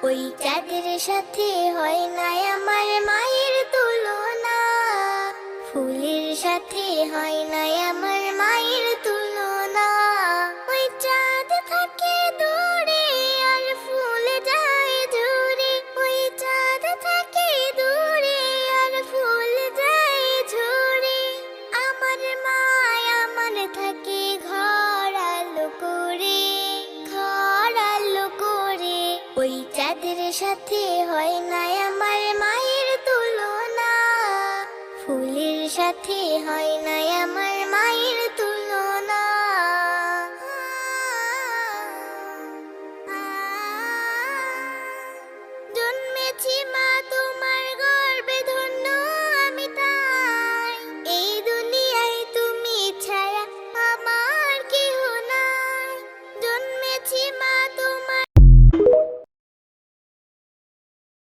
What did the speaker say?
ওই চাঁদের সাথে হয় না আমার মায়ের তুলনা, ফুলের সাথে হয় না আমার মায়ের তুলনা। ওই চাঁদ থাকে দূরে আর ফুল যায় ঝরে, ওই চাঁদ থাকে দূরে আর ফুল যায় ঝরে। আমার মা আমার থাকে ঘর আলো করে, ঘর আলো করে। ওই চাঁদের সাথে হয় না আমার মায়ের তুলনা, ফুলের সাথে হয় না আমার